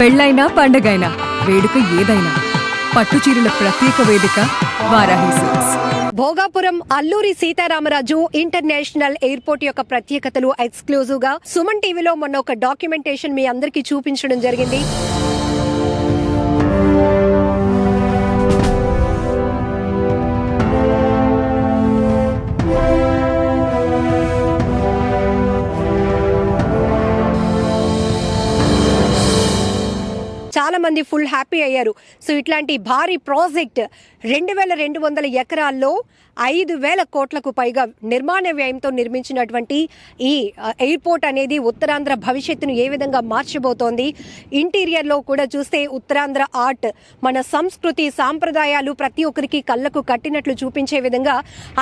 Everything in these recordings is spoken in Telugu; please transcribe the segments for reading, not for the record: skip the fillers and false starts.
పెళ్ళైనా పండగైనా వేడుక ఏదైనా పట్టుచీరల ప్రత్యేక వేదిక Varahi silks. Bhogapuram Alluri Sitaramaraju international airport యొక్క ప్రత్యేకతలు ఎక్స్క్లూజివ్ గా సుమన్ టీవీలో మొన్న ఒక డాక్యుమెంటేషన్ మీ అందరికీ చూపించడం జరిగింది. చాలా మంది ఫుల్ హ్యాపీ అయ్యారు. సో ఇట్లాంటి భారీ ప్రాజెక్ట్ 2200 ఎకరాల్లో 5000 కోట్లకు పైగా నిర్మాణ వ్యయంతో నిర్మించినటువంటి ఈ ఎయిర్పోర్ట్ అనేది ఉత్తరాంధ్ర భవిష్యత్తును ఏ విధంగా మార్చబోతోంది. ఇంటీరియర్లో కూడా చూస్తే ఉత్తరాంధ్ర ఆర్ట్, మన సంస్కృతి సాంప్రదాయాలు ప్రతి ఒక్కరికి కళ్ళకు కట్టినట్లు చూపించే విధంగా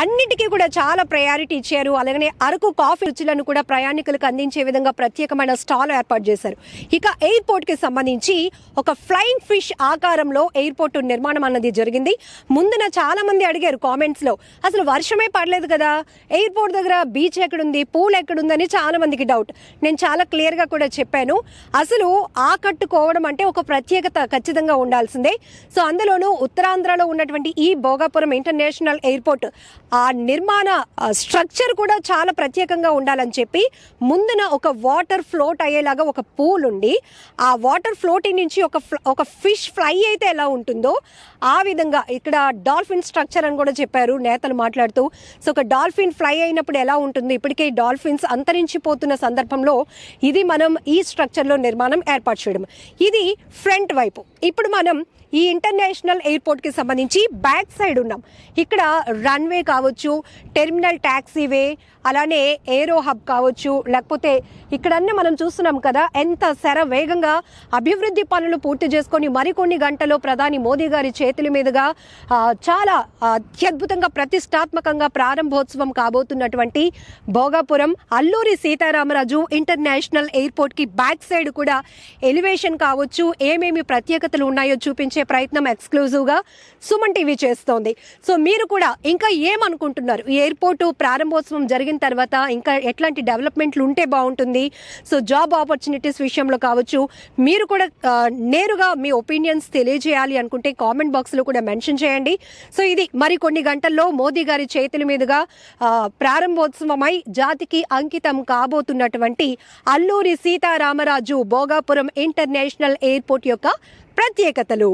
అన్నిటికీ కూడా చాలా ప్రయారిటీ ఇచ్చారు. అలాగనే అరకు కాఫీ రుచులను కూడా ప్రయాణికులకు అందించే విధంగా ప్రత్యేకమైన స్టాల్ ఏర్పాటు చేశారు. ఇక ఎయిర్పోర్ట్కి సంబంధించి ఒక ఫ్లయింగ్ ఫిష్ ఆకారంలో ఎయిర్పోర్ట్ నిర్మాణం అన్నది జరిగింది. ముందున చాలా మంది అడిగారు కామెంట్స్ లో, అసలు వర్షమే పడలేదు కదా, ఎయిర్పోర్ట్ దగ్గర బీచ్ ఎక్కడుంది, పూల్ ఎక్కడుందని చాలా మందికి డౌట్. నేను చాలా క్లియర్ గా కూడా చెప్పాను, అసలు ఆకట్టుకోవడం అంటే ఒక ప్రత్యేకత ఖచ్చితంగా ఉండాల్సిందే. సో అందులోనూ ఉత్తరాంధ్రలో ఉన్నటువంటి ఈ భోగాపురం ఇంటర్నేషనల్ ఎయిర్పోర్ట్ ఆ నిర్మాణ స్ట్రక్చర్ కూడా చాలా ప్రత్యేకంగా ఉండాలని చెప్పి ముందున ఒక వాటర్ ఫ్లోట్ అయ్యేలాగా ఒక పూల్ ఉండి, ఆ వాటర్ ఫ్లోటింగ్ నుంచి ఒక ఫిష్ ఫ్లై అయితే ఎలా ఉంటుందో ఆ విధంగా ఇక్కడ డాల్ఫిన్ స్ట్రక్చర్ అని కూడా చెప్పారు నేతలు మాట్లాడుతూ. సో ఒక డాల్ఫిన్ ఫ్లై అయినప్పుడు ఎలా ఉంటుంది, ఇప్పటికే డాల్ఫిన్స్ అంతరించిపోతున్న సందర్భంలో ఇది మనం ఈ స్ట్రక్చర్లో నిర్మాణం ఏర్పాటు చేయడం. ఇది ఫ్రంట్ వైపు. ఇప్పుడు మనం ఈ ఇంటర్నేషనల్ ఎయిర్పోర్ట్కి సంబంధించి బ్యాక్ సైడ్ ఉన్నాం. ఇక్కడ రన్వే కావచ్చు, టెర్మినల్ ట్యాక్సీవే, అలానే ఏరో హబ్ కావచ్చు, లేకపోతే ఇక్కడన్నీ మనం చూస్తున్నాం కదా ఎంత వేగంగా అభివృద్ధి పనులు పూర్తి చేసుకొని మరికొన్ని గంటల్లో ప్రధాని మోదీ గారి చేతుల మీదుగా చాలా అత్యద్భుతంగా ప్రతిష్టాత్మకంగా ప్రారంభోత్సవం కాబోతున్నటువంటి భోగాపురం అల్లూరి సీతారామరాజు ఇంటర్నేషనల్ ఎయిర్పోర్ట్కి బ్యాక్ సైడ్ కూడా ఎలివేషన్ కావచ్చు, ఏమేమి ప్రత్యేకతలు ఉన్నాయో చూపించే ప్రయత్నం ఎక్స్క్లూజివ్గా సుమన్ టీవీ చేస్తోంది. సో మీరు కూడా ఇంకా ఏమనుకుంటున్నారు, ఈ ఎయిర్పోర్ట్ ప్రారంభోత్సవం జరిగిన తర్వాత ఇంకా ఎట్లాంటి డెవలప్మెంట్లు ఉంటే బాగుంటుంది, సో జాబ్ ఆపర్చునిటీస్ విషయంలో కావచ్చు, మీరు కూడా నేరుగా మీ ఒపీనియన్స్ తెలియజేయాలి అనుకుంటే కామెంట్ బాక్స్లో కూడా మెన్షన్ చేయండి. సో ఇది మరికొన్ని గంటల్లో మోదీ గారి చేతుల మీదుగా ప్రారంభోత్సవమై జాతికి అంకితం కాబోతున్నటువంటి అల్లూరి సీతారామరాజు భోగాపురం ఇంటర్నేషనల్ ఎయిర్పోర్ట్ యొక్క ప్రత్యేకతలు.